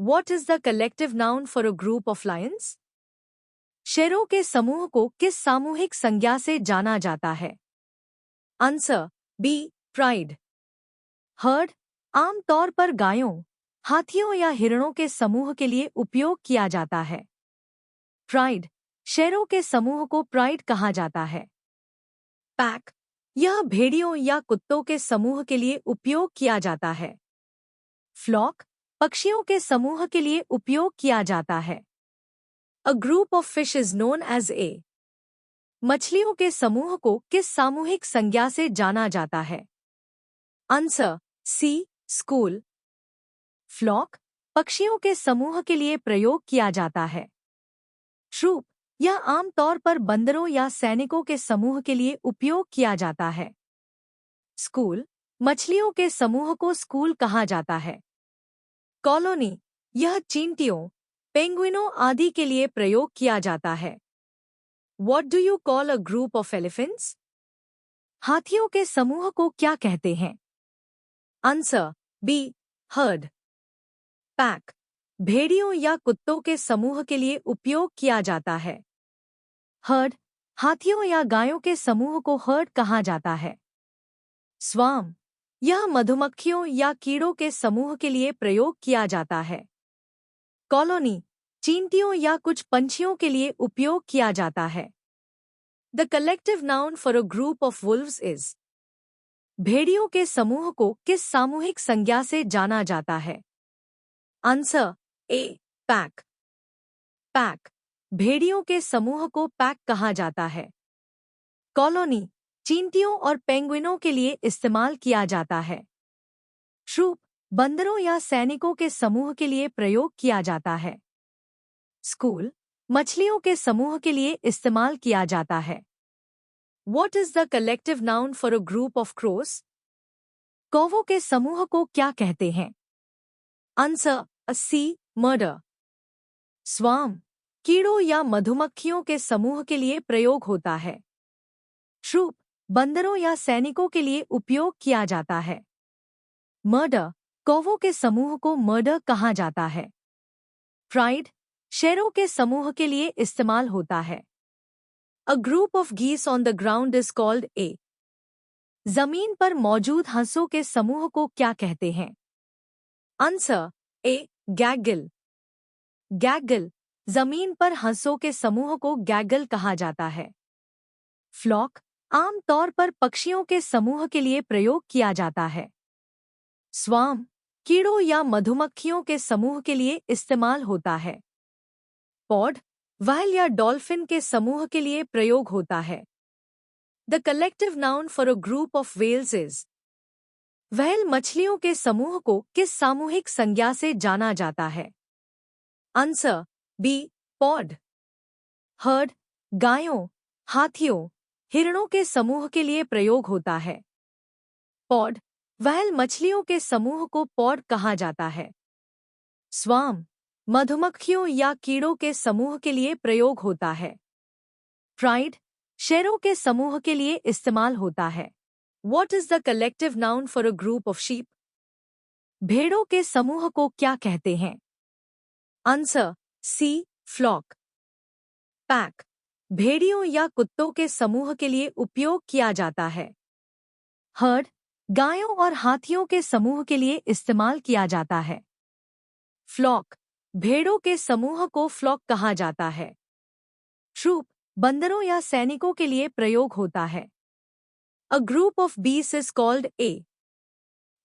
What is the collective noun for a group of lions? शेरों के समूह को किस सामूहिक संज्ञा से जाना जाता है? Answer B pride. हर्ड आम तौर पर गायों, हाथियों या हिरणों के समूह के लिए उपयोग किया जाता है। प्राइड शेरों के समूह को प्राइड कहा जाता है। पैक यह भेड़ियों या कुत्तों के समूह के लिए उपयोग किया जाता है। फ्लॉक पक्षियों के समूह के लिए उपयोग किया जाता है। A group of fish is known as a. मछलियों के समूह को किस सामूहिक संज्ञा से जाना जाता है? Answer C school. फ्लॉक पक्षियों के समूह के लिए प्रयोग किया जाता है। ट्रूप यह आमतौर पर बंदरों या सैनिकों के समूह के लिए उपयोग किया जाता है। स्कूल मछलियों के समूह को स्कूल कहा जाता है। कॉलोनी यह चींटियों, पेंगुइनों आदि के लिए प्रयोग किया जाता है। What do you call a group of elephants? हाथियों के समूह को क्या कहते हैं? Answer be heard. पैक भेड़ियों या कुत्तों के समूह के लिए उपयोग किया जाता है। हर्ड हाथियों या गायों के समूह को हर्ड कहा जाता है। स्वार्म यह मधुमक्खियों या कीड़ों के समूह के लिए प्रयोग किया जाता है। कॉलोनी चींटियों या कुछ पंछियों के लिए उपयोग किया जाता है। The collective noun for a group of Wolves is. भेड़ियों के समूह को किस सामूहिक संज्ञा से जाना जाता है? Answer A pack. पैक भेड़ियों के समूह को पैक कहा जाता है। कॉलोनी चींटियों और पेंगुइनों के लिए इस्तेमाल किया जाता है। ट्रूप बंदरों या सैनिकों के समूह के लिए प्रयोग किया जाता है। स्कूल मछलियों के समूह के लिए इस्तेमाल किया जाता है। What is the collective noun for a group of crows? कौवों के समूह को क्या कहते हैं? आंसर सी मर्डर। स्वार्म कीड़ों या मधुमक्खियों के समूह के लिए प्रयोग होता है। ट्रूप बंदरों या सैनिकों के लिए उपयोग किया जाता है। मर्डर कौवों के समूह को मर्डर कहा जाता है। प्राइड शेरों के समूह के लिए इस्तेमाल होता है। A group of geese on the ground is called a। जमीन पर मौजूद हंसों के समूह को क्या कहते हैं? Answer A गैगल। गैगल जमीन पर हंसों के समूह को गैगल कहा जाता है। फ्लॉक आम तौर पर पक्षियों के समूह के लिए प्रयोग किया जाता है। स्वार्म कीड़ों या मधुमक्खियों के समूह के लिए इस्तेमाल होता है। पॉड व्हेल या डॉल्फिन के समूह के लिए प्रयोग होता है। The collective noun for a group of whales is. Whale मछलियों के समूह को किस सामूहिक संज्ञा से जाना जाता है? Answer B pod. हर्ड गायों, हाथियों, हिरणों के समूह के लिए प्रयोग होता है। पॉड व्हेल मछलियों के समूह को पॉड कहा जाता है। स्वार्म मधुमक्खियों या कीड़ों के समूह के लिए प्रयोग होता है। प्राइड शेरों के समूह के लिए इस्तेमाल होता है। What is the collective noun for a group of sheep? भेड़ों के समूह को क्या कहते हैं? आंसर सी फ्लॉक। पैक भेड़ियों या कुत्तों के समूह के लिए उपयोग किया जाता है। हर्ड गायों और हाथियों के समूह के लिए इस्तेमाल किया जाता है। फ्लॉक भेड़ों के समूह को फ्लॉक कहा जाता है। ट्रूप बंदरों या सैनिकों के लिए प्रयोग होता है। A group of bees is called a.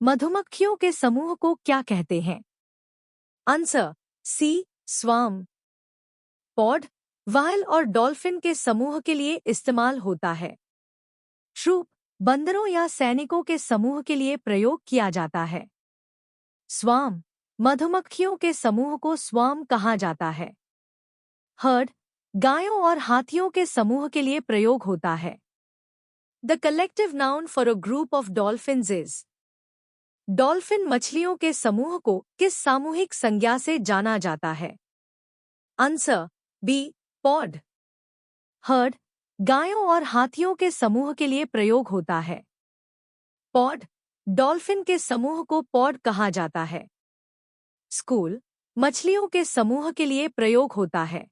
मधुमक्खियों के समूह को क्या कहते हैं? Answer C swarm. Pod whale और डॉल्फिन के समूह के लिए इस्तेमाल होता है। ट्रूप बंदरों या सैनिकों के समूह के लिए प्रयोग किया जाता है। स्वार्म मधुमक्खियों के समूह को स्वार्म कहा जाता है। हर्ड गायों और हाथियों के समूह के लिए प्रयोग होता है। The collective noun for a group of dolphins is. Dolphin मछलियों के समूह को किस सामूहिक संज्ञा से जाना जाता है? Answer B pod. हर्ड गायों और हाथियों के समूह के लिए प्रयोग होता है। पॉड डॉल्फिन के समूह को पॉड कहा जाता है। स्कूल मछलियों के समूह के लिए प्रयोग होता है।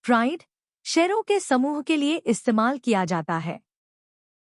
प्राइड शेरों के समूह के लिए इस्तेमाल किया जाता है।